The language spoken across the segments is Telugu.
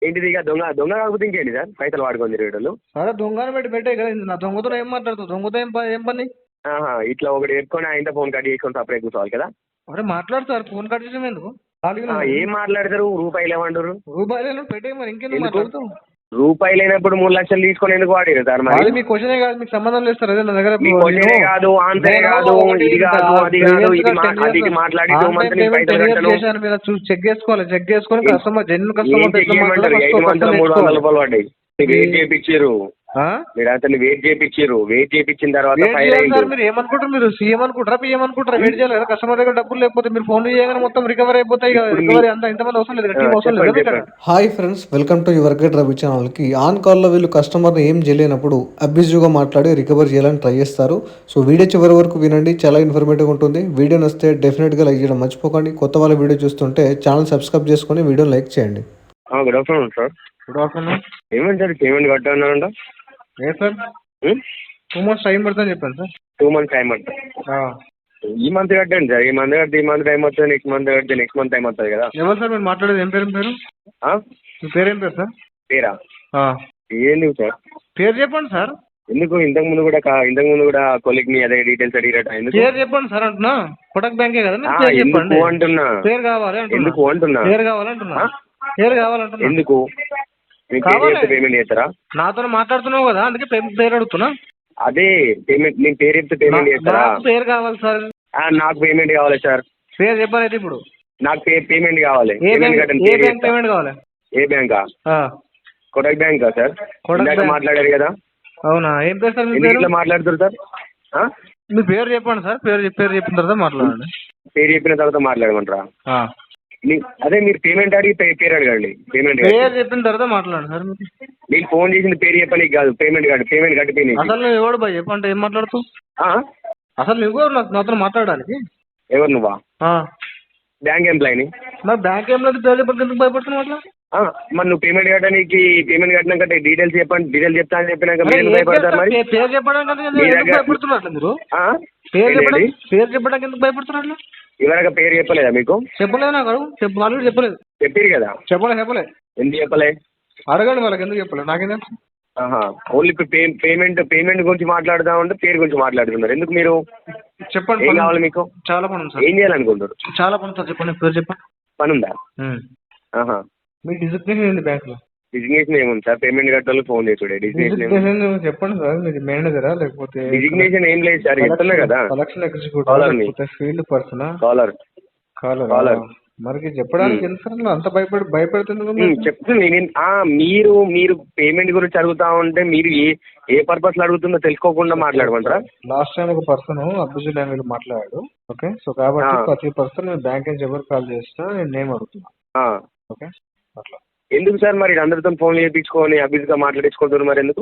ఏంటిది ఇక దొంగ దొంగ కాకపోతే ఇంకేంటి సార్ పైసలు వాడుకొని తిరిగేటోళ్ళు. సరే దొంగని పెట్టే కదా నా దొంగతో ఏం మాట్లాడుతావు? దొంగతో ఏం పని? ఇట్లా ఒకటి పెట్టుకొని ఆయన ఫోన్ కట్ చేసుకొని సపరేట్ కూర్చోవాలి కదా. అరే మాట్లాడు సార్, ఫోన్ కట్ చేయడం ఎందుకు? ఏం మాట్లాడతారు? రూపాయలు ఏమంటారు? రూపాయలు పెట్టే మరి ఇంకెందుకు మాట్లాడుతావు? రూపాయలు లేనప్పుడు 3 లక్షలు తీసుకొని ఎందుకు వాడారు సార్? మరి మీ క్వశ్చనే కాదు, మీకు సంబంధం లేదు సార్. అదే నా దగ్గర మీ క్వశ్చనే కాదు, ఆన్సరే కాదు, ఇది కాదు, అది కాదు, ఇది మాట్లాడి 2 months నేను పైసలు కట్టాను. చెక్ చేసుకోవాలి, చెక్ చేసుకొని కస్టమర్ జెన్యున్ కస్టమర్ 5 months లో 300 రూపాయలు పడ్డాయి. వెయిట్ చేయించారు, మీరు అతన్ని వెయిట్ చేయించారు. వెయిట్ చేయించిన తర్వాత మీరు ఏమనుకుంటారు? మీరు సీఎం అనుకుంటారా, పిఎం అనుకుంటారా? వెయిట్ చేయాలి కదా. కస్టమర్ దగ్గర డబ్బులు లేకపోతే మీరు ఫోన్ చేయగానే మొత్తం రికవర్ అయిపోతాయి. రికవరీ అంతా ఇంతమంది అవసరం లేదు, టీం అవసరం లేదు. Hi friends, welcome to your guide Ravi channel కి. ఆన్ కాల్ లో వీళ్ళు కస్టమర్ ఏం చేయలేనప్పుడు అబ్యూజివ్ గా మాట్లాడి రికవర్ చేయాలని ట్రై చేస్తారు. సో వీడియో చివరి వరకు వినండి, చాలా ఇన్ఫర్మేటివ్ ఉంటుంది. వీడియో నచ్చితే డెఫినెట్ గా లైక్ చేయడం మర్చిపోకండి. కొత్త వాళ్ళ వీడియో చూస్తుంటే ఛానల్ సబ్స్క్రైబ్ చేసుకుని వీడియో లైక్ చేయండి. Good afternoon sir. Good afternoon. ఏమండి సార్ పేమెంట్ కట్టాలన్నారంట? ఏ సార్ 2 months టైం పడుతుందని చెప్పాను సార్. 2 months టైం పడుతుంది. ఈ మంత్ కట్టండి సార్. ఈ మంత్ కడితే ఈ మంత్ టైం వస్తుంది, నెక్స్ట్ మంత్ కడితే నెక్స్ట్ మంత్ టైం వస్తుంది కదా. ఎవరు సార్ మీరు మాట్లాడేది? ఏం పేరు మీ పేరు? ఏం పేరు సార్? పేరా? ఏంది సార్ పేరు చెప్పండి సార్. ఎందుకు ఇంతకు ముందు కూడా కొలిక్ ని అదే డీటెయిల్స్ అడిగట. పేరు చెప్పండి సార్ అంటున్నా. కొటక్ బ్యాంకే కదా. ఎందుకు అంటున్నా? పేరు కావాలి. ఎందుకు అంటున్నా? పేరు కావాలంటున్నా. పేరు కావాలంటున్నా. ఎందుకు? పేమెంట్ చేస్తారా? నాతో మాట్లాడుతున్నావు కదా, అందుకే పేరు అడుగుతున్నా. అదే పేమెంట్, నేను పేరు చెప్తే పేమెంట్ చేస్తారా? పేరు కావాలి సార్. నాకు పేమెంట్ కావాలి సార్. పేరు చెప్పాలి ఇప్పుడు. నాకు పేమెంట్ కావాలి. ఏ బ్యాంక్ పేమెంట్ కావాలి? ఏ బ్యాంకా? కొటక్ బ్యాంకా సార్? మాట్లాడారు కదా. అవునా? ఏం పేరు సార్? మీరు మాట్లాడుతారు సార్. మీ పేరు చెప్పండి సార్. పేరు చెప్పిన తర్వాత మాట్లాడండి. పేరు చెప్పిన తర్వాత మాట్లాడమంటారా? అదే మీరు పేమెంట్ అడిగి పేరు అడగండి. పేరు చెప్పిన తర్వాత మాట్లాడండి సార్. నేను ఫోన్ చేసింది పేరు చెప్పడానికి కాదు, పేమెంట్ కట్టిపోయింది. అసలు నువ్వు ఎవడు భయ్ చెప్పంటే ఏం మాట్లాడుతావు? అసలు నువ్వు నాతో మాట్లాడడానికి ఎవరు? నువ్వా? బ్యాంక్ ఎంప్లాయీని. మరి బ్యాంక్ ఎంప్లాయీ పేరు చెప్పడానికి ఎందుకు భయపడుతున్నావు అట్లా? మరి నువ్వు పేమెంట్ కట్టడానికి పేమెంట్ కట్టినాక డీటెయిల్స్ చెప్పండి, డీటెయిల్స్ చెప్తా అని చెప్పినాక భయపడతారు. మరి పేరు చెప్పడానికి భయపడుతున్నట్లు మీరు? పేరు చెప్పడానికి ఎందుకు భయపడుతున్నట్లు? ఇవరగా పేరు చెప్పలేదా మీకు? చెప్పలేదు నాకు. వాళ్ళు చెప్పలేదు. చెప్పారు కదా. చెప్పలే. ఎందుకు చెప్పలే? అడగండి వాళ్ళకి ఎందుకు చెప్పలేదు. నాకేం తెలుసు. ఓన్లీ పేమెంట్ గురించి మాట్లాడుతా ఉంటే పేరు గురించి మాట్లాడుతున్నారు. ఎందుకు మీరు? చెప్పండి. ఏం కావాలి మీకు? చాలా పని ఉంది సార్. ఏం చేయాలనుకుంటారు? చాలా పని సార్. చెప్పండి, పేరు చెప్పండి. పని ఉందా? మీ డిజిగ్నేషన్ ఏంది బ్యాంక్ లో? డిజిగ్నేషన్ ఏముంది సార్? పేమెంట్ కట్టాలి ఫోన్ చేసుడే. డిజిగ్నేషన్ చెప్పండి సార్. మీరు మేనేజరా లేకపోతే? డిజిగ్నేషన్ ఏం లేదు సార్, చెప్తున్నా కదా. Collection executive, field person, caller. మరి చెప్పడానికి ఎందుకు అంత భయపడుతుంది? చెప్తుంది. మీరు పేమెంట్ గురించి అడుగుతా ఉంటే మీరు ఏ పర్పస్ లో అడుగుతుందో తెలుసుకోకుండా మాట్లాడమంటారా? లాస్ట్ టైం ఒక పర్సన్ అబ్యూజివ్ లాంగ్వేజ్ మాట్లాడాడు. ఓకే, సో కాబట్టి ప్రతి పర్సన్ బ్యాంక్ నుంచి ఎవరు కాల్ చేసినా నేను నేమ్ అడుగుతున్నా. ఓకే, అట్లా ఎందుకు సార్? మరి అందరితో ఫోన్ చేయించుకొని అబ్యూజ్ గా మాట్లాడించుకుంటారు. మరి ఎందుకు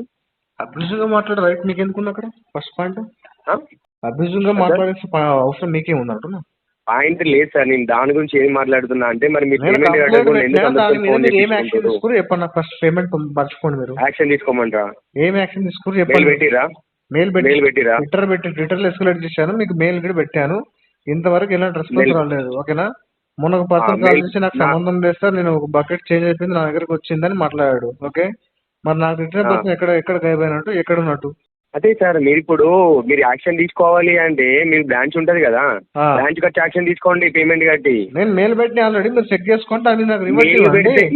అబ్యూజివ్ గా మాట్లాడే రైట్ మీకు ఎందుకు? అక్కడ ఫస్ట్ పాయింట్ అబ్యూజివ్ గా మాట్లాడే అవసరం మీకేముంది అంటున్నా. పాయింట్ లేదు సార్. నేను దాని గురించి ఏం మాట్లాడుతున్నా అంటే మరి మీరు చెప్పండి. ఫస్ట్ పేమెంట్ మర్చిపోండి. మీరు యాక్షన్ తీసుకోమంటారా? ఏం యాక్షన్ తీసుకుని చెప్పండి. పెట్టిరా? మెయిల్ పెట్టిరా? ట్విట్టర్ ఎస్కలేట్ చేశాను, మీకు మెయిల్ కూడా పెట్టాను. ఇంతవరకు ఎలాంటి రెస్పాన్స్ రాలేదు. ఓకేనా? మొన్న ఒక పర్సన్ కాల్ చేసి నాకు సంబంధం లేదు సార్, నేను ఒక బకెట్ చేంజ్ అయిపోయింది నా దగ్గరకు వచ్చిందని మాట్లాడాడు. ఓకే, మరి నాకు రిటర్న్ పర్సన్ ఎక్కడ గైపోయినట్టు, ఎక్కడ ఉన్నట్టు? అదే సార్, మీరు యాక్షన్ తీసుకోవాలి అంటే మీరు బ్రాంచ్ ఉంటది కదా, బ్రాంచ్ కట్టి యాక్షన్ తీసుకోండి. పేమెంట్ కట్టి నేను మెయిల్ పెట్టిన ఆల్రెడీ, మీరు చెక్ చేసుకోండి. అది నాకు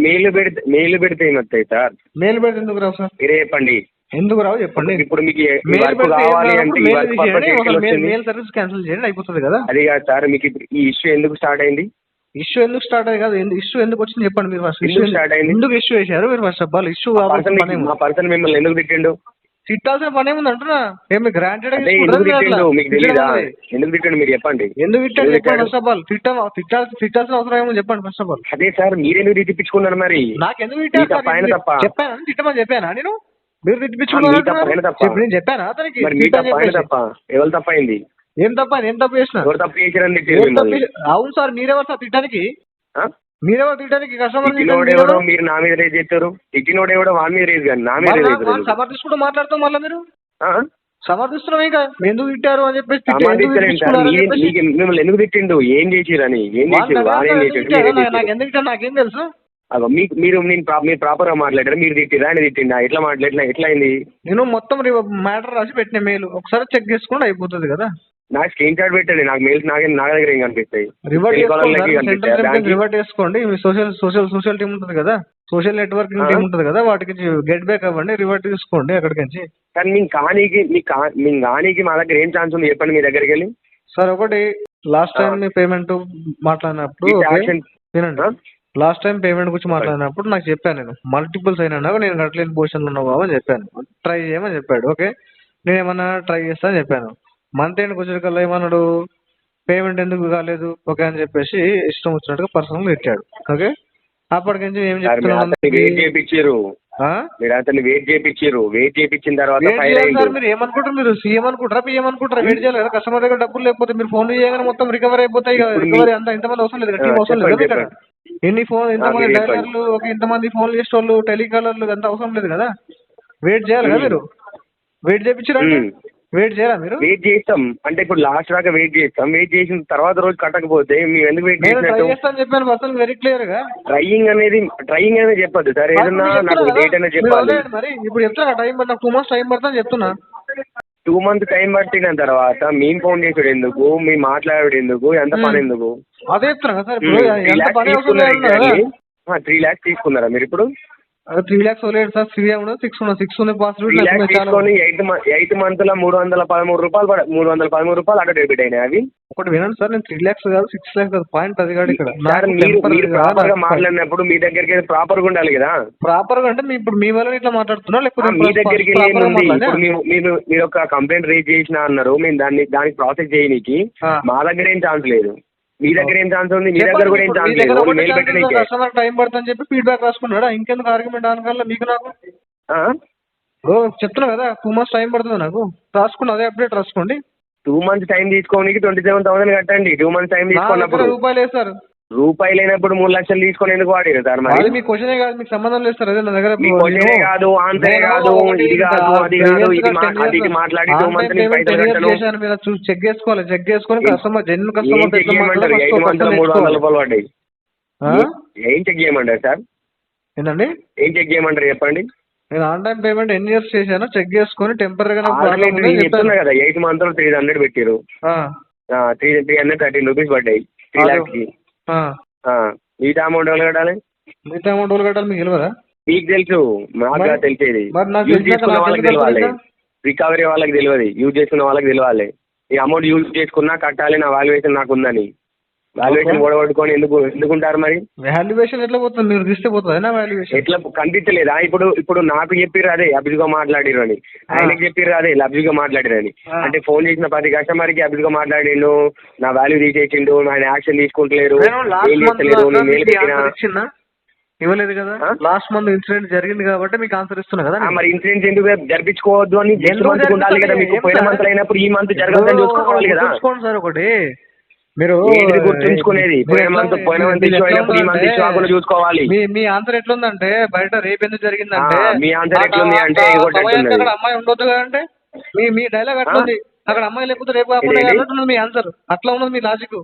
మెయిల్ పెడితే ఏమవుతాయి సార్? మెయిల్ పెడితే ఎందుకు రావు సార్? మీరే చెప్పండి. ఎందుకు రావు చెప్పండి. ఇప్పుడు మీకు కావాలి అంటే మెయిల్ సర్వీస్ క్యాన్సిల్ చేయండి, అయిపోతుంది కదా. అది కాదు సార్, మీకు ఈ ఇష్యూ ఎందుకు స్టార్ట్ అయింది? ఇష్యూ ఎందుకు స్టార్ట్ అయ్యి కాదు, ఇష్యూ ఎందుకు వచ్చింది చెప్పండి. మీరు ఫస్ట్ ఇష్యూ స్టార్ట్ అయింది, ఎందుకు ఇష్యూ చేశారు మీరు? First of all issue person మిమ్మల్ని ఎందుకు తిట్టిండు? తిట్టాల్సిన పని ఏముంది అంటున్నా. ఏమి గ్రాంటెడ్ ఎందుకు తిట్టిండు మీకు తెలియదా? ఎందుకు తిట్టండి మీరు చెప్పండి. ఎందుకు తిట్టాడు చెప్పండి ఫస్ట్ ఆఫ్ ఆల్. తిట్టాల్సిన అవసరం ఏమో చెప్పండి ఫస్ట్ ఆఫ్ ఆల్. అదే సార్, మీరెందుకు తిట్టించుకున్నారు? మరి నాకెందుకు తిట్టారు? చెప్పాను, తిట్టమని చెప్పానా నేను? మీరు తిట్టించుకున్నారు నేను చెప్పానా అతనికి? తప్ప ఎవరు తప్పైంది? ఏం తప్ప చేసిన? అవును సార్, మీరెవరు సార్ తిట్టడానికి? మీరెవరు తిట్టడానికి? కస్టమర్ మీరు నా మీద రేజ్ చేస్తారు. తిట్టినోడు ఎవడో వాడి మీద రేజ్ కానీ నా మీద సమర్థించుకుంటూ మాట్లాడతాం. మళ్ళీ మీరు సమర్థిస్తున్నాం. ఇంకా ఎందుకు తిట్టారు అని చెప్పేసి మిమ్మల్ని ఎందుకు తిట్టిండు? ఏం చేసిరని? ఏం చేసారు? నాకు ఎందుకు తిట్టా? నాకేం తెలుసు? అగో మీకు మీరు మీరు ప్రాపర్గా మాట్లాడారు, మీరు తిట్టిరా అని తిట్టిండా, ఎట్లా మాట్లాడినా ఎట్లా అయింది? నేను మొత్తం మ్యాటర్ రాసి పెట్టిన మెయిల్ ఒకసారి చెక్ చేసుకోండి అయిపోతుంది కదా. నాకు స్క్రీన్ షాట్ పెట్టండి, నాకు మెయిల్స్ నా దగ్గర ఏం కనిపిస్తాయి, రివర్ట్ కనిపిస్తాయి. రివర్ట్ చేసుకోండి. మీ సోషల్ టీమ్ ఉంటుంది కదా, సోషల్ నెట్వర్కింగ్ టీమ్ ఉంటుంది కదా, వాటికి గెట్ బ్యాక్ అవ్వండి, రివర్ట్ తీసుకోండి అక్కడికి నుంచి. కానీ మేము కానీ మా దగ్గర ఏం ఛాన్స్ ఉంది చెప్పండి మీ దగ్గరికి వెళ్ళి. సార్ ఒకటి, లాస్ట్ టైం మీ పేమెంట్ మాట్లాడినప్పుడు వినండి, లాస్ట్ టైం పేమెంట్ గురించి మాట్లాడినప్పుడు నాకు చెప్పాను, నేను మల్టిపుల్స్ అయినా నేను కట్టలేని పొజిషన్లో ఉన్నావు బాబు అని చెప్పాను, ట్రై చేయమని చెప్పాడు. ఓకే, నేను ఏమన్నా ట్రై చేస్తా అని చెప్పాను. మంత్ ఎండ్కి వచ్చేకల్లా ఏమన్నాడు, పేమెంట్ ఎందుకు కాలేదు ఓకే అని చెప్పేసి ఇష్టం వచ్చినట్టుగా పర్సనల్ ఇచ్చాడు. ఓకే, అప్పటికి నుంచి ఏం చెప్తున్నాను, వెయిట్ చేయించారు, మీరు అతన్ని వెయిట్ చేయించిన తర్వాత మీరు ఏమనుకుంటారు, మీరు సీఎం అనుకుంటారా పిఎం అనుకుంటారా? వెయిట్ చేయాలి కదా, కస్టమర్ దగ్గర డబ్బులు లేకపోతే మీరు ఫోన్ చేయగానే మొత్తం రికవర్ అయిపోతాయి. రికవరీ అంతా ఇంతమంది అవసరం లేదు, టీం అవసరం లేదు కదా, ఇంతమంది డైలర్లు ఇంతమంది ఫోన్ చేసే వాళ్ళు టెలికాలర్లు అంత అవసరం లేదు కదా. వెయిట్ చేయాలి కదా, మీరు వెయిట్ చేయించారా? వెయిట్ చేయాలా మీరు? వెయిట్ చేస్తాం అంటే ఇప్పుడు లాస్ట్ దాకా వెయిట్ చేసిన తర్వాత రోజు కట్టకపోతే మేము ఎందుకు వెయిట్ చేస్తాం చెప్పాను పర్సన్ వెరీ క్లియర్ గా. ట్రైయింగ్ అనేది చెప్పొద్దు సార్, ఏదన్నా నాకు డేట్ అనేది చెప్పాలి. మరి ఇప్పుడు చెప్తున్నా టైం నాకు 2 months టైం పడుతుంది చెప్తున్నా. 2 months టైం పట్టిన తర్వాత మేము ఫోన్ చేసాడు ఎందుకు, మేము మాట్లాడాడు ఎందుకు, ఎంత పని ఎందుకు? అదే చెప్తున్నా కదా సార్, 3 lakhs తీసుకున్నారా మీరు ఇప్పుడు? 3 lakhs లేదు సార్, 6 ఉంది పాస్వర్డ్. 3 lakhs తీసుకొని 8 months లో 313 రూపాయలు అటు డెబిట్ అయినాయి. అవి ఒకటి వినండి సార్, నేను 3 lakhs కాదు 6 lakhs కాదు, పాయింట్ అది కాదు ఇక్కడ. మీరు ప్రాపర్ గా మాట్లాడినప్పుడు మీ దగ్గరికి ప్రాపర్ గా ఉండాలి కదా. ప్రాపర్ గా అంటే ఇప్పుడు మీ వల్ల ఇట్లా మాట్లాడుతున్నా, లేకపోతే మీ దగ్గరికి ఏముంది? ఇప్పుడు మీరు ఒక కంప్లైంట్ రేజ్ చేసినా అన్నారు, మేము దానికి ప్రాసెస్ చేయనీకి మా దగ్గర ఏం ఛాన్స్ లేదు, మీ దగ్గర ఏం ఛాన్స్ ఉంది? మీ దగ్గర కూడా ఏం ఛాన్స్ లేదు. కస్టమర్ టైం పడుతుందని చెప్పి ఫీడ్బ్యాక్ రాసుకున్నాడా, ఇంకెందుకు ఆర్గ్యుమెంట్ అనగల మీకు నాకు చెప్తున్నా కదా. 2 months టైం పడుతుంది నాకు, రాసుకుని అదే అప్డేట్ రాసుకోండి. 2 months టైం తీసుకోనికి 27,000 కట్టండి. 2 months టైం తీసుకున్నప్పుడు రూపాయలు సార్, రూపాయలు లేనప్పుడు 3 లక్షలు తీసుకొని ఎందుకు వాడారు సార్? మరి మీ క్వశ్చనే కాదు, మీకు సంబంధం లేదు సార్. అదే నా దగ్గర మీ క్వశ్చనే కాదు, ఆన్సరే కాదు, ఇది కాదు అది కాదు, ఇది మాట్లాడి 2 months మీరు చెక్ చేసుకోవాలి. చెక్ చేసుకొని కస్టమర్ జెన్యున్ కస్టమర్ 8 months లో 300 రూపాయలు పడ్డాయి. ఏం చెక్ చేయమంటారు సార్? ఏంటండి ఏం చెక్ చేయమంటారు చెప్పండి? నేను ఆన్ టైం పేమెంట్ ఎన్ని ఇయర్స్ చేశానో చెక్ చేసుకొని టెంపరీగా చెప్తున్నా కదా, 8 months లో 300 పెట్టారు, 313 రూపీస్ పడ్డాయి 3 lakhs కి. మిగతా అమౌంట్ ఎవరు కట్టాలి? మీకు తెలియదా? మీకు తెలుసు, మాకు తెలిసేది. యూజ్ చేసుకున్న వాళ్ళకి తెలియాలి, రికవరీ వాళ్ళకి తెలియదు, యూజ్ చేసుకున్న వాళ్ళకి తెలియాలి. ఈ అమౌంట్ యూజ్ చేసుకున్నా కట్టాలి, నా వాల్యుయేషన్ నాకు ఉందని. వాల్యుయేషన్ ఓడగొట్టుకొని ఎందుకుంటారు మరి? వాల్యుయేషన్ ఎట్లా పోతుంది? మీరు తీస్తే పోతుంది వాల్యుయేషన్. ఎట్లా కనిపించలేదా? ఇప్పుడు నాకు చెప్పిర్రు అదే అభిజ్గా మాట్లాడిరు అని, ఆయనకి చెప్పిర్రు అదే అభిజ్గా మాట్లాడిరు అని. అంటే ఫోన్ చేసిన ప్రతి కస్టమర్ కి అభిజ్గా మాట్లాడిండు, నా వాల్యూ తీసేసిండు, ఆయన యాక్షన్ తీసుకుంటలేరు, ఏం చేస్తలేరు, నేను మెయిల్ పెట్టినా. ఇవ్వలేదు కదా, లాస్ట్ మంత్ ఇన్సిడెంట్ జరిగింది కాబట్టి మీకు ఆన్సర్ ఇస్తున్నా కదా. మరి ఇన్సిడెంట్ ఎందుకు జరిపించుకోవద్దు అని ఉండాలి కదా మీకు. పోయిన మంత్ అయినప్పుడు ఈ మంత్ జరగదని చూసుకోవాలి కదా. చూసుకోండి సార్, ఒకటి మీరు గుర్తుంచుకునేది పోయిన మంత్ ఇష్యూ అయినప్పుడు ఈ మంత్ ఇష్యూ కాకుండా చూసుకోవాలి. మీ ఆన్సర్ ఎట్లుందంటే, బయట రేపు ఎందుకు జరిగిందంటే మీ ఆన్సర్ ఎట్లుంది అంటే అక్కడ అమ్మాయి ఉండొద్దు కదంటే మీ డైలాగ్ అట్లుంది. అక్కడ అమ్మాయి లేకపోతే రేపు కాకుండా మీ ఆన్సర్ అట్లా ఉన్నది, మీ లాజిక్.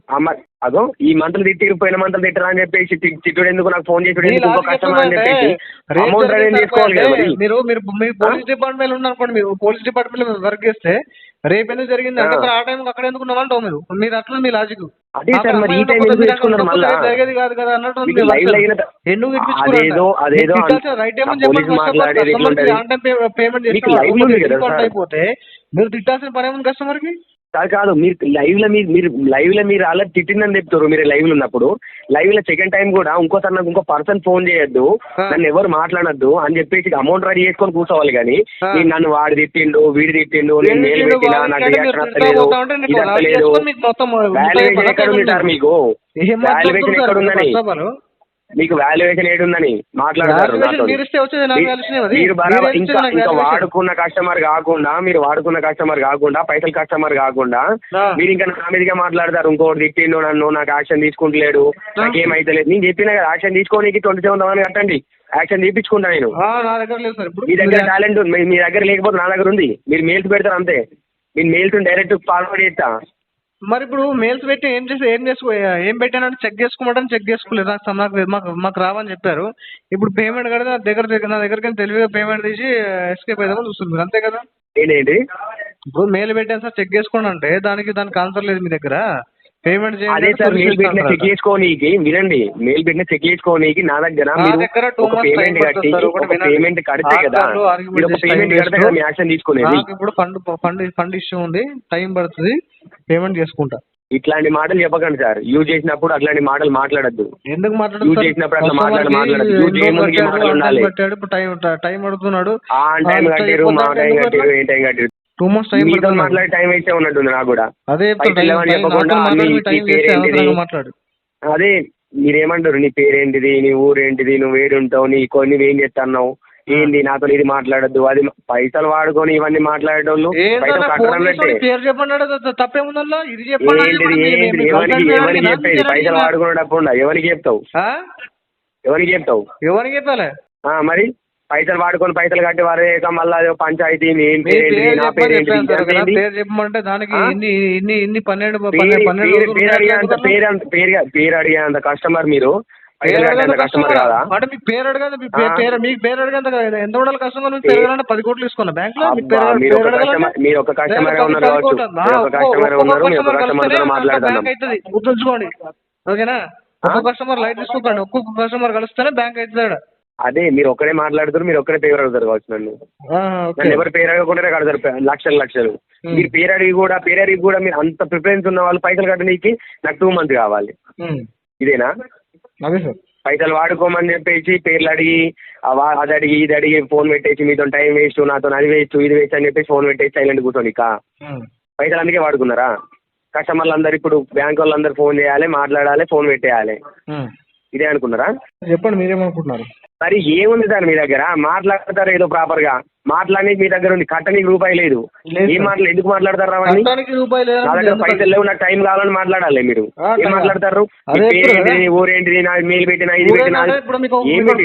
అదో ఈ మంత్లు తిట్టి పోయిన మంత్లు తిట్టరా అని చెప్పేసి తిట్టుడు ఎందుకు, నాకు ఫోన్ చేసి కస్టమర్ అని చెప్పేసి అమౌంట్ అనేది తీసుకోవాలి కదా. మీరు పోలీస్ డిపార్ట్మెంట్ ఉన్నారనుకోండి, మీరు పోలీస్ డిపార్ట్మెంట్ లో వర్క్ చేస్తే రేపు ఎందుకు జరిగింది అంటే ఆ టైం అక్కడ ఎందుకు ఉన్నామంటావు మీరు అట్లా మీ లాజిక్. జరిగేది కాదు కదా అన్నట్టు. ఎందుకు రైట్ పేమెంట్ అయిపోతే మీరు తిట్టాల్సిన పని ఏముంది కస్టమర్ కి? కాదు, మీరు లైవ్ లో మీరు అలా తిట్టిందని చెప్తారు. మీరు లైవ్ లో ఉన్నప్పుడు లైవ్ లో సెకండ్ టైం కూడా ఇంకోసారి నాకు ఇంకో పర్సన్ ఫోన్ చేయొద్దు, నన్ను ఎవరు మాట్లాడద్దు అని చెప్పేసి అమౌంట్ రెడీ చేసుకొని కూర్చోవాలి. కానీ నన్ను వాడు తిట్టిండు, వీడి తిట్టిండు, నేను మెయిల్ పెట్టినా, నాకు రియాక్షన్ వస్తలేదు, ఇది వస్తలేదు. వాల్యుయేషన్ ఎక్కడ ఉంది సార్ మీకు? వాల్యుయేషన్ ఎక్కడ ఉందని, మీకు వాల్యుయేషన్ ఏడుందని మాట్లాడతారు. మీరు ఇంకా వాడుకున్న కస్టమర్ కాకుండా, పైసలు కస్టమర్ కాకుండా మీరు ఇంకా నా మీదుగా మాట్లాడతారు. ఇంకోటి తిట్టిండు నన్ను, నాకు యాక్షన్ తీసుకుంటలేడు, నాకేమైతలేదు. నేను చెప్పిన కదా యాక్షన్ తీసుకోనికి 27,000 కట్టండి, యాక్షన్ తీపించుకుంటా నేను. మీ దగ్గర టాలెంట్ మీ దగ్గర లేకపోతే నా దగ్గర ఉంది. మీరు మెయిల్స్ పెడతారు అంతే, మీరు మెయిల్స్ డైరెక్ట్ ఫార్వర్డ్ చేస్తా. మరి ఇప్పుడు మెయిల్స్ పెట్టి ఏం పెట్టానంటే చెక్ చేసుకోమంటే చెక్ చేసుకోలేదు. మాకు రావని చెప్పారు. ఇప్పుడు పేమెంట్ కడితే నా దగ్గరికి తెలివిగా పేమెంట్ తీసి ఎస్కేప్ అయిదామని చూస్తుంది మీరు, అంతే కదా? ఏంటి ఇప్పుడు మెయిల్ పెట్టాను సార్ చెక్ చేసుకోండి అంటే దానికి ఆన్సర్ లేదు మీ దగ్గర. పేమెంట్ అదే చేయండి సార్ మెయిల్ పెట్టిన చెక్ చేసుకోనీకి వినండి, మెయిల్ పెట్టిన చెక్ చేసుకోనీకి నా దగ్గర మీరు టూ ఒక మంత్స్ టైం పేమెంట్ కట్టి పడుతుంది సార్. ఒక పేమెంట్ కడితే కదా, మీరు ఒక పేమెంట్ కడితే కదా మీ యాక్షన్ తీసుకునేది. నాకు ఇప్పుడు ఫండ్ ఇష్యూ ఉంది, టైం పడుతుంది, పేమెంట్ చేసుకుంటా. ఇట్లాంటి మాటలు చెప్పకండి సార్. యూజ్ చేసినప్పుడు అట్లాంటి మాటలు మాట్లాడద్దు. ఎందుకు యూజ్ చేసినప్పుడు అట్లా మాట్లాడదు. యూజ్ చేయడానికి మాటలు ఉండాలి. ఇప్పుడు టైం అడుగుతున్నాడు, ఆ టైం కట్టారు, మా టైం కట్టారు, ఏ టైం కట్టారు. 2 months టైం మీతో మాట్లాడే టైం వేస్తే ఉన్నట్టుంది నాకు కూడా. అదే మాట్లాడు. అదే మీరేమంటారు, నీ పేరేంటిది, నీ ఊరేంటిది, నువ్వు ఏడుంటావు, నువ్వేం చేస్తున్నావు, ఏంది, నాతో ఇది మాట్లాడద్దు. అది పైసలు వాడుకొని ఇవన్నీ మాట్లాడేటోళ్ళు పేరు చెప్పండి, తప్పేముందల్లా? ఇది ఏంటిది ఎవరికి చెప్పేది? పైసలు వాడుకునేటప్పుడు ఎవరికి చెప్తావు? ఎవరికి చెప్తావు? ఎవరికి చెప్పాలి? మరి పైసలు వాడుకొని పైసలు కట్టి వారే మళ్ళీ పంచాయతీ పేరు చెప్పమంటే దానికి పేరు అడిగేంత కస్టమర్ మీరు, కస్టమర్ కదా అంటే మీకు పేరు అడగదు. మీకు పేరు అడగంత ఎంత ఉండాలి కస్టమర్? మీకు పెరగాలంటే 10 కోట్లు తీసుకున్నా బ్యాంక్ లో. మీరు ఒక కస్టమర్ ఉన్నారు, బ్యాంక్ అవుతుంది, గుర్తుంచుకోండి, ఓకేనా? ఒక్కొక్క కస్టమర్ లైట్ తీసుకోకండి, ఒక్కొక్క కస్టమర్ కలిస్తేనే బ్యాంక్ అవుతుంది. అదే మీరు ఒక్కడే మాట్లాడుతారు, మీరు ఒక్కడే పేరు అడుగుతారు కావచ్చు. నన్ను ఎవరు పేరు అడగకుండా కడతారు లక్షలు. మీరు పేరు అడిగి కూడా మీరు అంత ప్రిఫరెన్స్ ఉన్న వాళ్ళు పైసలు కట్టడానికి నాకు 2 months కావాలి. ఇదేనా? అదే సార్, పైసలు వాడుకోమని చెప్పేసి పేర్లు అడిగి అది అడిగి ఇది అడిగి ఫోన్ పెట్టేసి మీతో టైం వేస్ట్, నాతో అది వేస్ట్, ఇది వేస్ట్ అని చెప్పేసి ఫోన్ పెట్టేసి సైలెంట్ కూర్చోండి. పైసలు అందుకే వాడుకున్నారా? కస్టమర్లు అందరు ఇప్పుడు బ్యాంక్ వాళ్ళందరూ ఫోన్ చేయాలి, మాట్లాడాలి, ఫోన్ పెట్టేయాలి, ఇదే అనుకున్నారా? చెప్పండి మీరేమనుకుంటున్నారు? మరి ఏముంది సార్ మీ దగ్గర? మాట్లాడతారు ఏదో ప్రాపర్ గా, మాట్లాడడానికి మీ దగ్గర ఉంది, కట్టనికి రూపాయి లేదు. ఏం ఎందుకు మాట్లాడతారు? నా దగ్గర పైసలు లేవు, నాకు టైం కావాలని మాట్లాడాలి. మీరు ఏం మాట్లాడతారు? ఊరేంటిది, నా మెయిల్ పెట్టినా, ఇది పెట్టినా,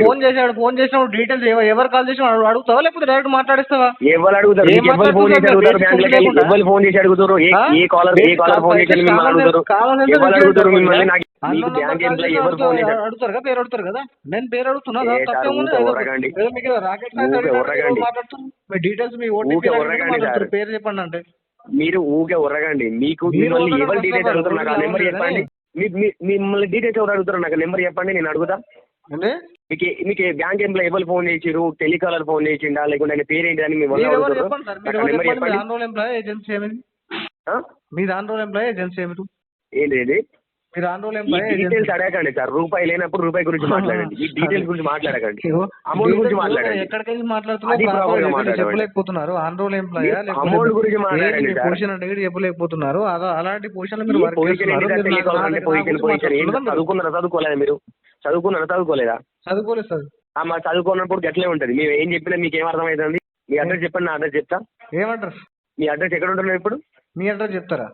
ఫోన్ చేసినప్పుడు డీటెయిల్స్ ఎవరు కాల్ చేసి అడుగుతావా లేకపోతే డైరెక్ట్ మాట్లాడిస్తావా? ఎవరు అడుగుతారు? ఎవరు ఫోన్ చేసి అడుగుతారు? బ్యాంక్ ఎవరు ఫోన్ చేసి అడుగుతారు? ఏ కాలర్ ఫోన్ చేసి మిమ్మల్ని అడుగుతారు? ఎవరు అడుగుతారు మిమ్మల్ని? నాకు బ్యాంక్ ఎంప్లాయీ ఎవరు ఫోన్ చేశారు? అడుగుతారు పేరు అడుగుతారు కదా, నేను పేరు అడుగుతున్నా. పేరు చెప్పండి అంటే మీరు ఊకే ఉర్రగండి. మీకు మిమ్మల్ని ఎవరు డీటెయిల్స్ అడుగుతారు నాకు నెంబర్ చెప్పండి. మిమ్మల్ని డీటెయిల్స్ ఎవరు అడుగుతారు నాకు నెంబర్ చెప్పండి, నేను అడుగుతా. మీకు బ్యాంక్ ఎంప్లాయీ ఎవరు ఫోన్ చేసిరు? టెలికాలర్ ఫోన్ చేసిండా లేకుంటే ఆయన పేరేంటి అని మీరు ఆంధ్రోల్ ఎంప్లాయీ ఏజెన్సీ ఏమిటి? ఏంటి మీరు ఆంధ్రోల్ డీటెయిల్స్ అడగండి సార్. రూపాయి లేనప్పుడు రూపాయి గురించి మాట్లాడండి, ఈ డీటెయిల్స్ గురించి మాట్లాడకండి, అమౌంట్ గురించి మాట్లాడండి. ఎక్కడికి మాట్లాడుతున్నారు చెప్పలేకపోతున్నారు. ఆంధ్రోల్ ఎంప్లాయీ అమౌంట్ గురించి మాట్లాడండి. పొజిషన్ అంటే చెప్పలేకపోతున్నారు. అలాంటి పొజిషన్ మీరు చదువుకున్నారా? మీరు చదువుకోలేదా? చదువుకోలేదు సార్. మరి చదువుకున్నప్పుడు గట్లే ఉంటుంది. మేము ఏం చెప్పినా మీకు ఏం అర్థమవుతుంది? మీ అడ్రస్ చెప్పండి, నా అడ్రస్ చెప్తా. ఏమంటారు? మీ అడ్రస్ ఎక్కడ ఉంటున్నారు ఇప్పుడు? మీ అడ్రస్ చెప్తారా?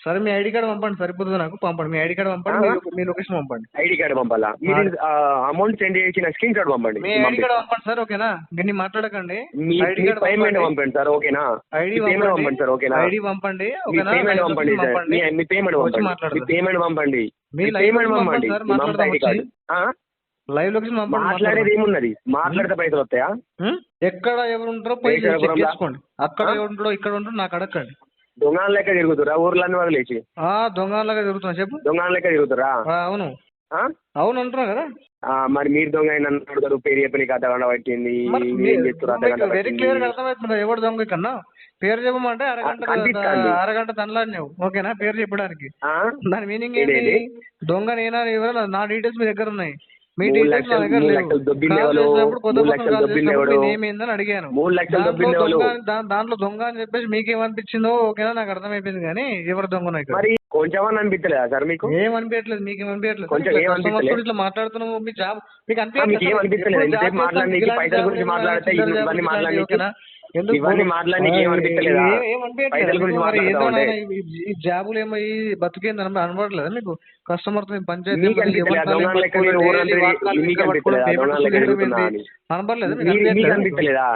సరే మీ ఐడి కార్డు పంపండి, సరిపోతుంది నాకు. పంపండి మీ ఐడి కార్డు పంపండి, మీ లొకేషన్ పంపండి. ఐడి కార్డు పంపాలా? మీరు అమౌంట్ సెండ్ చేసిన స్క్రీన్ షాట్ పంపండి. మీ ఐడి కార్డు పంపండి సార్, ఓకేనా? మీరు మాట్లాడకండి. ఐడి కార్డు పేమెంట్ పంపండి సార్, ఓకేనా? ఐడి పేమెంట్ పంపండి సార్, ఓకేనా? ఐడి పంపండి, పేమెంట్ పంపండి సార్. మీ పేమెంట్ పంపండి, పేమెంట్ పంపండి, పేమెంట్ పంపండి. లైవ్ లొకేషన్ పంపండి. మాట్లాడేది ఏమున్నది? మాట్లాడితే పైసలు వస్తాయా? ఎక్కడ ఎవరు ఉంటారో పోయి చెక్ చేసుకోండి. అక్కడ ఎవరు ఉంటాడో ఇక్కడ ఉంటారో నాకు అడగండి. దొంగల లెక్క తిరుగుతురా ఊర్లన్నీ వదిలేసి? దొంగల లెక్క తిరుగుతున్నా చెప్పు. దొంగల లెక్క తిరుగుతురా? అవును అవును అంటున్నా కదా. మరి మీరు దొంగ అడుగుతారు, పేరు చెప్పని కథ పట్టింది. వెరీ క్లియర్ గా అర్థమవుతుంది ఎవరు దొంగ కన్నా. పేరు చెప్పమంటే అరగంట తనలాడినావు, ఓకేనా? పేరు చెప్పడానికి దాని మీనింగ్ ఏంటి? దొంగ నేనా ఎవరు? నా డీటెయిల్స్ మీ దగ్గర ఉన్నాయి, మీ డీటెయిల్స్ నా దగ్గర లేవు. ఏమేందని అడిగాను, దాంట్లో దొంగ అని చెప్పేసి మీకేమనిపించిందో ఓకేనా, నాకు అర్థమైపోయింది. కానీ ఎవరు దొంగ కొంచెం అనిపించలేదా సార్? మీకు ఏమనిపించట్లేదు, మీకు ఏమనిపించట్లేదు. ఇట్లా మాట్లాడుతున్నాము, మీ జాబ్ మీకు అనిపించలేదు? ఈ జాబులు ఏమో ఈ బతుకేంది అనబడలేదా మీకు? కస్టమర్ తో పంచాయతీ అనబడలేదా?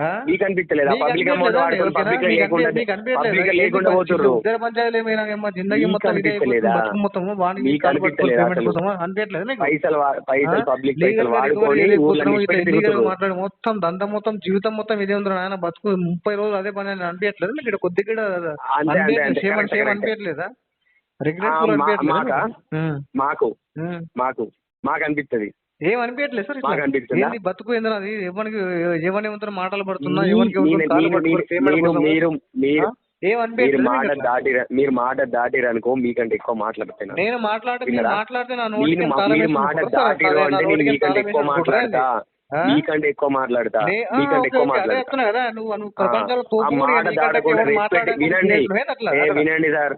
ఆ? మీకు అనిపించలేదా? మీకు పబ్లిక్ అమౌంట్ అనిపించలేదా? వాడుకొని ఓకేనా? పబ్లిక్ మీకు లేకుండా అనిపించలేదా? లేకుండా పోతుర్రు. ఉద్యోగ పంచాయతీలు ఏమైనా జిందగీ మీకు మొత్తం ఇదే అయిపోతుంది, అనిపించలేదా? బతుకు మొత్తము వాడిని మీకు కాలు పట్టుకొని అనిపించలేదా పేమెంట్ అసలు? కోసం అనిపించలేదు మీకు? పైసలు పబ్లిక్ పైసలు లీగల్ గా రికవరీ వాడుకొని చేయలేకపోతున్నావు, ఊర్లో ఇట్లా ఇల్లీగల్ గా తిరుగుతున్నారు. మాట్లాడి మొత్తం దంత మొత్తం జీవితం మొత్తం ఇదే ఉంది ఆయన బతుకు 30 రోజులు అదే పని అని అనిపించట్లేదు మీకు? ఇక్కడ కొద్దిగా కూడా అంతే అంతే అనిపించట్లేదు, అంతే. Correct same correct. అనిపించట్లేదా? రిగ్రెట్ఫుల్ అనిపించట్లేదు మాకా మాకు మాకు మాకు అనిపిస్తుంది. ఏం అనిపించట్లేదు సార్? మాకు అనిపిస్తుందా? ఏంది బతుకు ఏందో అది ఎవరికి ఎవరితో మాటలు పడుతున్నా, మీ- ఎవరికి నేను- కాలు నేను- పట్టుకొని నేను- పేమెంట్ నేను- కోసం మీరు మీరు ఏం మీరు అనిపించట్లేదు మాట మీకు అట్లా? మీరు మాట దాటిరనుకో మీకంటే ఎక్కువ మాట్లాడుతున్నాను. నేను మాట్లాడితే విన్నరా? మాట్లాడితే నా నోటికి మీరు తాళం మీరు వేసి మాట కొడతారా? దాటిరు అంటే నా నేను నోటికి మీకంటే తాళం ఎక్కువ వేసి మాట్లాడతా. ఆ? మీకంటే ఎక్కువ మాట్లాడతా. మీకంటే ఓకే ఎక్కువ ఓకే అదే మాట్లాడతా. చెప్తున్నా కదా, నువ్వు ఆ, ప్రపంచంలో ఆ తోపు మాట దాటకుండా రెస్పెక్ట్ వినండి. అట్లా వినండి సార్,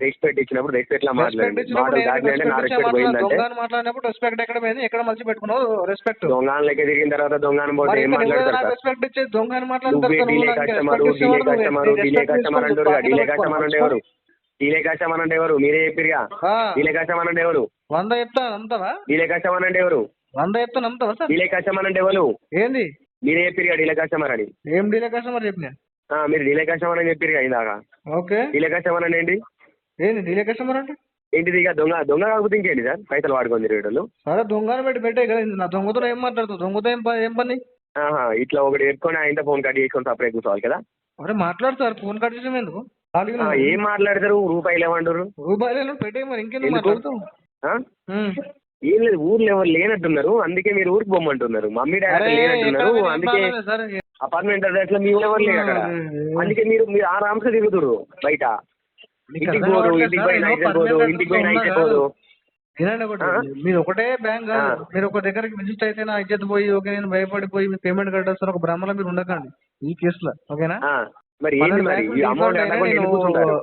రెస్పెక్ట్ ఇచ్చినప్పుడు రెస్పెక్ట్ లా రెస్పెక్ట్ మాట్లాడండి. ఇచ్చినప్పుడు మాట దాటినంటే నా రెస్పెక్ట్ పోయిందంటే దొంగ మాట్లాడినప్పుడు రెస్పెక్ట్ ఎక్కడ పోయింది? ఎక్కడ మలిచి పెట్టుకున్నావు రెస్పెక్ట్? దొంగ లెక్క తిరిగిన తర్వాత దొంగను పోతే ఏం మాట్లాడతారు సార్? రెస్పెక్ట్ ఇచ్చే దొంగ అని మాట్లాడిన నువ్వే తర్వాత delay customer delay customer delay customer అంటారు. డీలే కస్టమర్ అంటే ఎవరు? డీలే కస్టమర్ అంటే ఎవరు? మీరే చెప్పిరుగా. డీలే కస్టమర్ అంటే ఎవరు? 100 చెప్తా నమ్ముతావా? డీలే కస్టమర్ అంటే ఎవరు? 100 చెప్తా నమ్ముతావా సార్? డీలే కస్టమర్ అంటే ఎవరు? ఏంది మీరే చెప్పిరుగా డీలే కస్టమర్ అని. ఏం డీలే కస్టమర్ చెప్పినా? మీరు డీలే కస్టమర్ అని చెప్పిరుగా ఇందాక. ఓకే డీలే కస్టమర్ అని ఏంటి? ఏంది డీలే కస్టమర్ అంటే? ఏంటిది? ఇక దొంగ దొంగ కాకపోతే ఇంకేంటి సార్? పైసలు వాడుకొని తిరిగేటోళ్ళు. సరే దొంగను పెట్టే కదా, నా దొంగతో ఏం మాట్లాడుతావు? దొంగతో ఏం పని? ఇట్లా ఒకటి చెప్పుకొని ఆయన ఫోన్ కట్ చేసుకొని సపరేట్ కూర్చోవాలి కదా. అరే మాట్లాడతారు, ఫోన్ కట్ చేసాం ఎందుకు? ఏం మాట్లాడతారు? రూపాయలు ఏమంటారు? రూపాయలు పెట్టే మరి ఇంకెందుకు ఎందుకు? మాట్లాడతావు? ఏం లేదు, ఊర్లో ఎవరు లేనట్టున్నారు, అందుకే మీరు ఊరికి పొమ్మంటున్నారు. మమ్మీ డాడీ లేనట్టున్నారు, అందుకే అపార్ట్మెంట్ అడ్రస్ లో మీ ఊరు ఎవరు లేరు అక్కడ. అందుకే మీరు ఆరామ్సే తిరుగుతురు బయట. ఇంటికి పోదు, ఇంటికి పోయి నైట్ పోదు, ఇంటికి పోయి నైట్ పోదు. వినండి ఒకటి, మీరు ఒకటే బ్యాంక్ కాదు, మీరు ఒక దగ్గరికి విజిట్ అయితే నా ఇజ్జత్ పోయి ఓకే నేను భయపడిపోయి మీ పేమెంట్ కట్టేస్తాను ఒక భ్రమలో మీరు ఉండకండి ఈ కేసులో, ఓకేనా? మరి ఏంటి మరి ఈ అమౌంట్ కట్టకుండా ఎందుకు కూర్చుంటారు?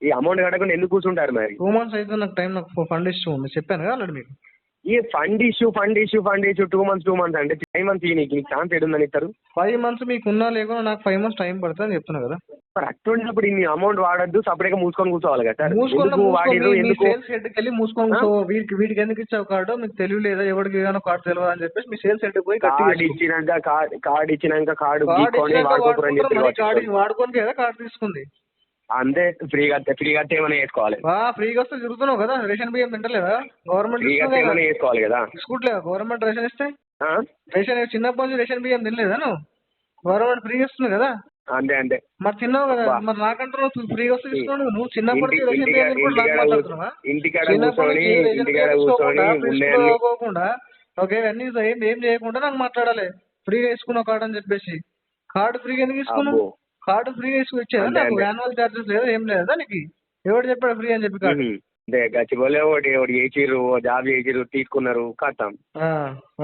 ఈ అమౌంట్ కట్టకుండా ఎందుకు కూర్చుంటారు మరి? 2 months అయితే నాకు టైం, నాకు ఫండ్ ఇష్యూ ఉంది చెప్పాను కదా ఆల్రెడీ మీకు. ఈ ఫండ్ ఇష్యూ 2 months అంటే 5 months నీకు ఛాన్స్ ఏడుందని ఇస్తారు. 5 months మీకు ఉన్నా లేకుండా నాకు 5 months టైం పడుతుంది అని చెప్తున్నా కదా. మరి అటువంటిప్పుడు ఇన్ని అమౌంట్ వాడద్దు, సపరేట్ గా మూసుకొని కూర్చోవాలి కదా సార్. సేల్స్ హెడ్ కి వెళ్ళి మూసుకొని వీటికి ఎందుకు ఇచ్చావు కార్డు మీకు తెలియలేదా, ఎవరికి ఏదైనా కార్డు తెలియదు అని చెప్పేసి మీ సేల్స్ హెడ్ పోయి కార్డు ఇచ్చినాక కార్డు వాడుకోని కదా కార్డు తీసుకుంది. అంతే. ఫ్రీగా ఏమైనా వేసుకోవాలి. ఫ్రీగా వస్తే తిరుగుతున్నావు కదా, రేషన్ బియ్యం తింటలేదా? గవర్నమెంట్ ఏమైనా వేసుకోవాలి కదా. తీసుకుంటలేదా గవర్నమెంట్ రేషన్ ఇస్తే? రేషన్ చిన్నప్పటి నుంచి రేషన్ బియ్యం తినలేదా నువ్వు? గవర్నమెంట్ ఫ్రీగా ఇస్తుంది కదా. అంతే అంతే. మరి తిన్నావు కదా, మరి నాకంటే నువ్వు ఫ్రీగా వస్తే తీసుకున్నావు. నువ్వు చిన్నప్పటి నుంచి రేషన్ బియ్యం తినుకుంటున్నావా? ఓకే అన్ని ఏం చేయకుండా నాకు మాట్లాడాలి. ఫ్రీగా వేసుకున్నావు కార్డు అని చెప్పేసి. కార్డు ఫ్రీగా ఎందుకు తీసుకున్నావు? కార్డు ఫ్రీగా ఇచ్చేదా నాకు? యాన్యువల్ చార్జెస్ లేదా ఏం లేదా నీకు? ఎవరు చెప్పాడు ఫ్రీ అని చెప్పి కార్డు? గచ్చిబోలే ఒకటి చేసిర్రు, జాబ్ చేసిర్రు, తీసుకున్నారు, కట్టాం,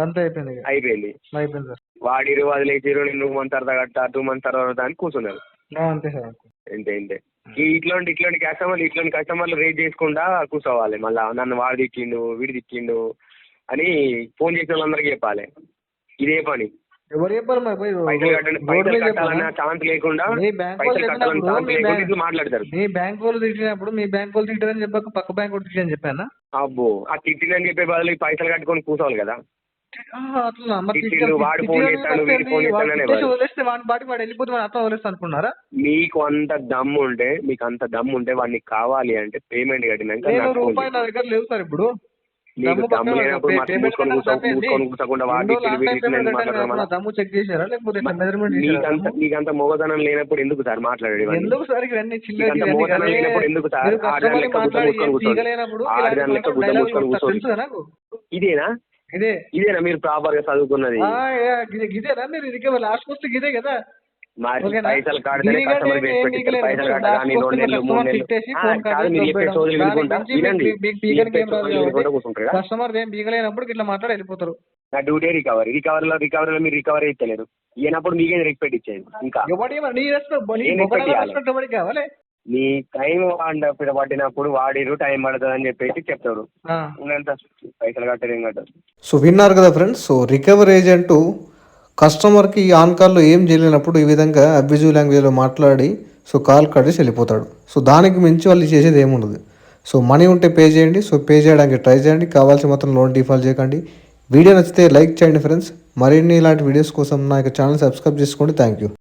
అంతే అయిపోయింది. అయిపోయింది సార్. వాడిరు వదిలేసిర్రు, 2 months తర్వాత కట్టా, 2 months తర్వాత అని కూర్చున్నారు. అంతే సార్. అంతే. ఇట్లాంటి కస్టమర్లు రేట్ చేసుకుంటా కూర్చోవాలి. మళ్ళా నన్ను వాడు తిట్టిండు, వీడు తిట్టిండు అని ఫోన్ చేసిన వాళ్ళందరికీ చెప్పాలి. ఇదే పని. ఎవరు చెప్పాలి మరి? ఛాన్స్ లేకుండా మాట్లాడతారు. మీ బ్యాంక్ వాళ్ళు తిట్టినప్పుడు మీ బ్యాంక్ వాళ్ళు తిట్టారని చెప్పక పక్క బ్యాంక్ వాళ్ళు తిట్టని చెప్పాను. అబ్బో, ఆ తిట్టినని చెప్పే బదులు పైసలు కట్టుకొని కూర్చోవాలి కదా. వదిలేస్తే వాడి బాటి వాడు వెళ్ళిపోతే వాడు అర్థం వదిలేస్తా అనుకున్నారా? మీకు అంత దమ్ము ఉంటే వాడికి కావాలి అంటే పేమెంట్ కట్టినాక రూపాయలు నా దగ్గర లేవు సార్ ఇప్పుడు. దమ్ము చెక్ చేశారా లేకపోతే మీకంత మోగదనం లేనప్పుడు ఎందుకు సార్ మాట్లాడేది? ఎందుకు సార్ ఇవన్నీ మోగదనం లేనప్పుడు ఎందుకు సార్ ఇదేనా మీరు ప్రాపర్ గా చదువుకున్నది? ఇదేనా మీరు రికవరీ లాస్ట్ వస్తే ఇదే కదా. పైసలు కడితే కస్టమర్ పైసలు కట్టగాని 2 నెలలు 3 నెలలు కాదు. మీరు చెప్పే సోదరులు వినుకుంటా వినండి. కస్టమర్ ఏం బీగలేనప్పుడు ఇట్లా మాట్లాడి వెళ్ళిపోతారు. నా డ్యూటీ రికవరీలో మీరు రికవరీ ఇస్తలేరు. ఈయనప్పుడు మీకే రెస్పెక్ట్ ఇచ్చేది. ఇంకా కావాలి నీ టైం పట్టినప్పుడు వాడిరు టైం పడుతుంది అని చెప్పేసి చెప్తారు. పైసలు కట్టారు ఏం కట్టారు. సో విన్నారు కదా ఫ్రెండ్స్. సో రికవరీ ఏజెంట్ కస్టమర్కి ఆన్ కాల్లో ఏం చేయలేనప్పుడు ఈ విధంగా అబ్యూజివ్ లాంగ్వేజ్లో మాట్లాడి సో కాల్ కట్ చేసి వెళ్ళిపోతాడు. సో దానికి మించి వాళ్ళు చేసేది ఏముండదు. సో మనీ ఉంటే పే చేయండి. సో పే చేయడానికి ట్రై చేయండి. కావాల్సి మాత్రం లోన్ డిఫాల్ట్ చేయకండి. వీడియో నచ్చితే లైక్ చేయండి ఫ్రెండ్స్. మరిన్ని ఇలాంటి వీడియోస్ కోసం నా యొక్క ఛానల్ సబ్స్క్రైబ్ చేసుకోండి. Thank you.